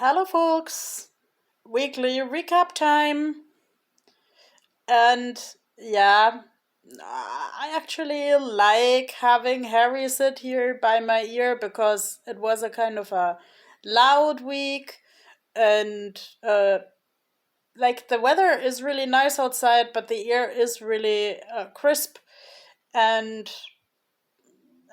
Hello, folks. Weekly recap time. And yeah, I actually like having Harry sit here by my ear because it was a kind of a loud week and like the weather is really nice outside, but the air is really crisp and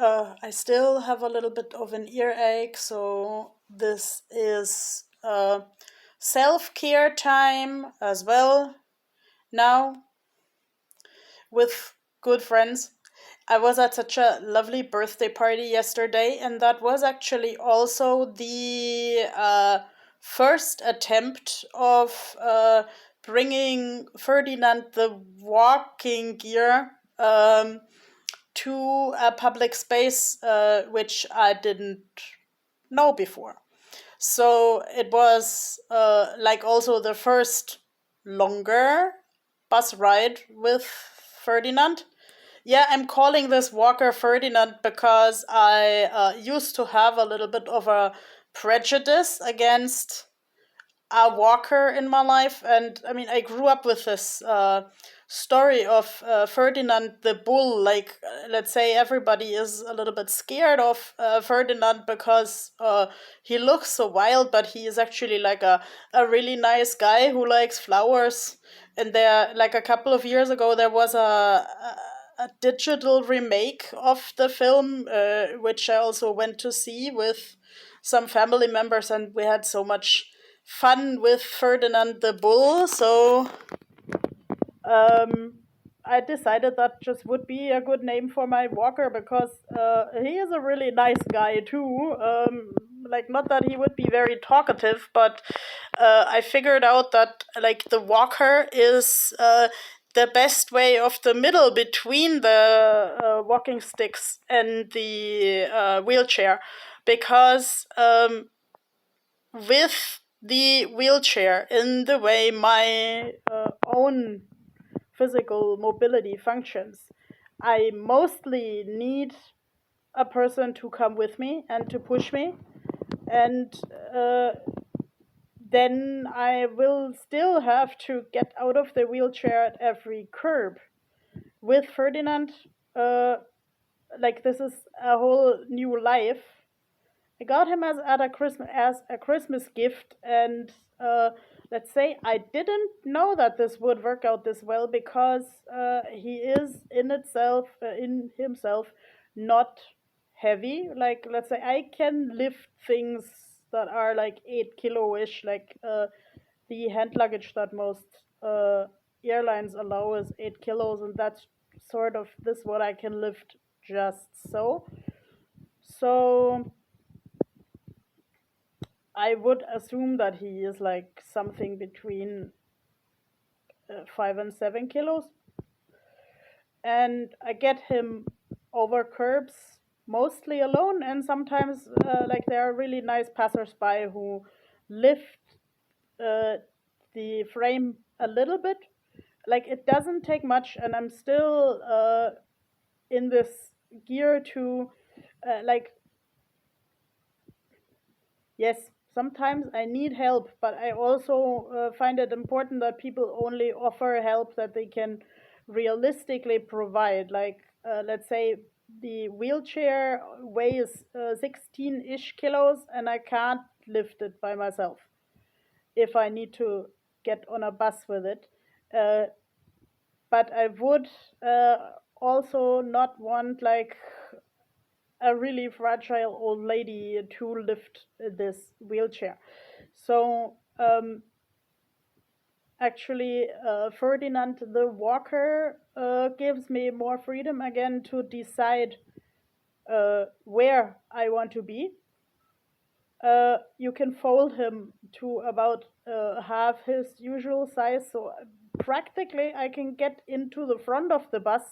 I still have a little bit of an earache, so this is self care time as well now with good friends. I was at such a lovely birthday party yesterday, and that was actually also the first attempt of bringing Ferdinand the walking gear to a public space, which I didn't know before. So it was like also the first longer bus ride with Ferdinand. Yeah, I'm calling this Walker Ferdinand because I used to have a little bit of a prejudice against a walker in my life. And I mean, I grew up with this story of Ferdinand the Bull. Like, let's say everybody is a little bit scared of Ferdinand because he looks so wild, but he is actually like a really nice guy who likes flowers. And there, like a couple of years ago, there was a digital remake of the film, which I also went to see with some family members, and we had so much fun with Ferdinand the Bull. So um, I decided that just would be a good name for my walker because he is a really nice guy too. Like, not that he would be very talkative, but I figured out that like the walker is the best way of the middle between the walking sticks and the wheelchair, because with the wheelchair in the way my own physical mobility functions, I mostly need a person to come with me and to push me. And then I will still have to get out of the wheelchair at every curb. With Ferdinand, like this is a whole new life. I got him as a Christmas gift, and let's say I didn't know that this would work out this well because he is in himself not heavy. Like, let's say I can lift things that are like 8 kilo ish, like the hand luggage that most airlines allow is 8 kilos, and that's sort of this what I can lift just so. So I would assume that he is like something between 5 and 7 kilos. And I get him over curbs mostly alone, and sometimes like there are really nice passersby who lift the frame a little bit. Like, it doesn't take much, and I'm still in this gear to like, yes, sometimes I need help, but I also find it important that people only offer help that they can realistically provide. Like, let's say the wheelchair weighs 16-ish kilos, and I can't lift it by myself if I need to get on a bus with it. Uh, but I would also not want like a really fragile old lady to lift this wheelchair. So actually, Ferdinand the Walker gives me more freedom again to decide where I want to be. You can fold him to about half his usual size, so practically I can get into the front of the bus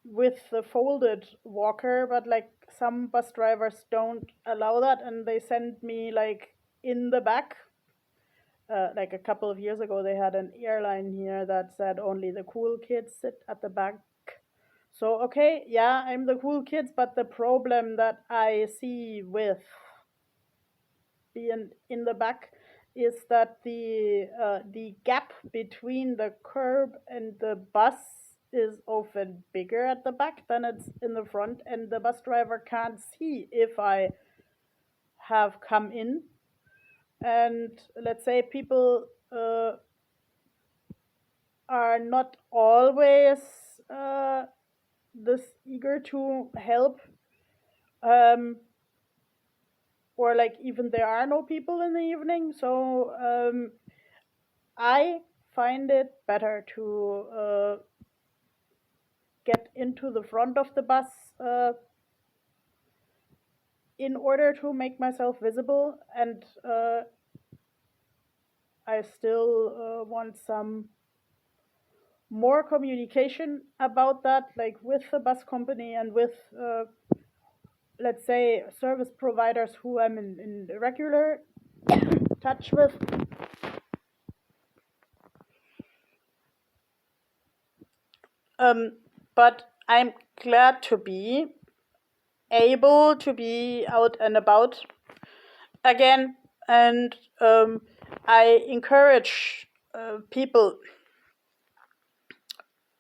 with the folded walker, but like some bus drivers don't allow that, and they send me like in the back. Like a couple of years ago, they had an airline here that said only the cool kids sit at the back. So, okay, yeah, I'm the cool kids, but the problem that I see with being in the back is that the gap between the curb and the bus is often bigger at the back than it's in the front, and the bus driver can't see if I have come in. And let's say people are not always this eager to help, um, or like even there are no people in the evening. So I find it better to get into the front of the bus in order to make myself visible, and I still want some more communication about that, like with the bus company and with, let's say, service providers who I'm in regular touch with. But I'm glad to be able to be out and about again, and I encourage people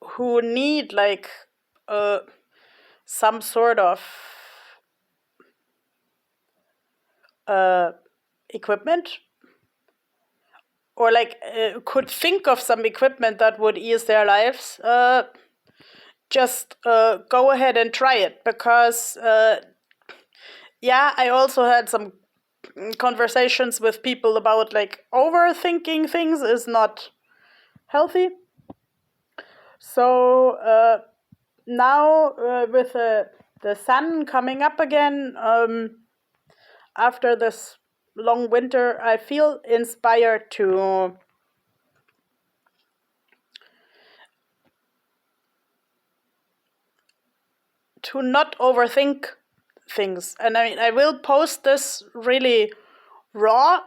who need like some sort of equipment, or like could think of some equipment that would ease their lives, just go ahead and try it, because yeah, I also had some conversations with people about like overthinking things is not healthy. So now with the sun coming up again, after this long winter, I feel inspired to not overthink things. And I mean, I will post this really raw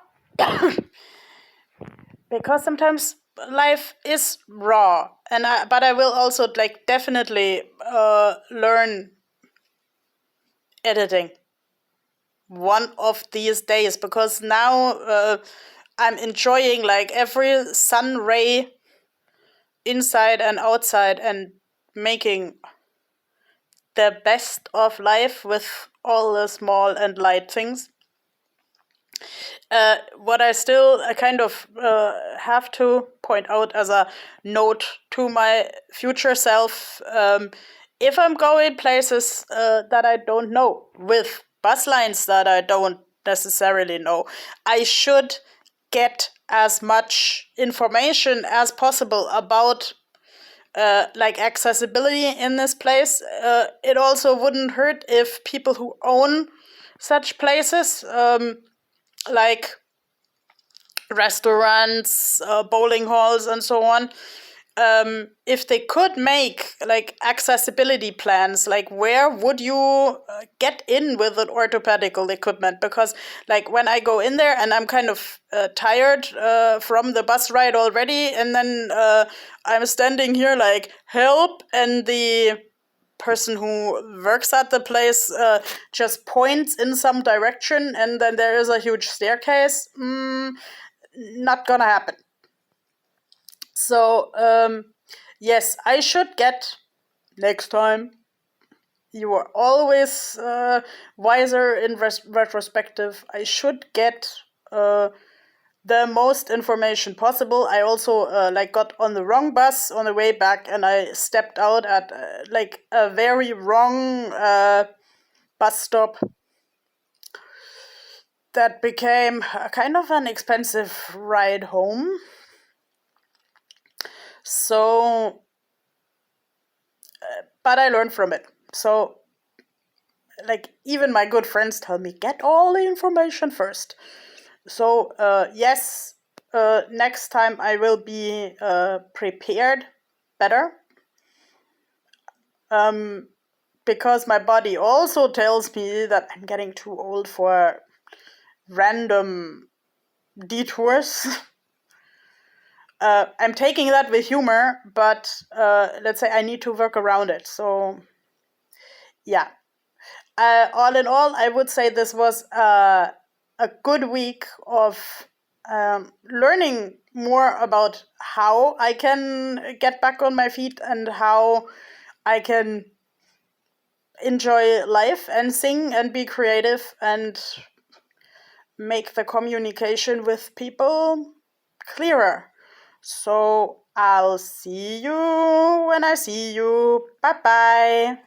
because sometimes life is raw, and but I will also like definitely learn editing one of these days, because now I'm enjoying like every sun ray inside and outside and making the best of life with all the small and light things. What I still kind of have to point out as a note to my future self, if I'm going places that I don't know, with bus lines that I don't necessarily know, I should get as much information as possible about like accessibility in this place. It also wouldn't hurt if people who own such places, like restaurants, bowling halls, and so on, if they could make like accessibility plans, like where would you get in with an orthopedical equipment? Because like when I go in there and I'm kind of tired from the bus ride already, and then I'm standing here like help, and the person who works at the place just points in some direction, and then there is a huge staircase. Not gonna happen. So yes, I should get next time. You are always wiser in retrospective. I should get the most information possible. I also like got on the wrong bus on the way back, and I stepped out at like a very wrong bus stop that became kind of an expensive ride home. So, but I learned from it. So, like, even my good friends tell me, get all the information first. So, yes, next time I will be prepared better. Because my body also tells me that I'm getting too old for random detours. I'm taking that with humor, but let's say I need to work around it. So, yeah. All in all, I would say this was a a good week of learning more about how I can get back on my feet and how I can enjoy life and sing and be creative and make the communication with people clearer. So I'll see you when I see you. Bye bye.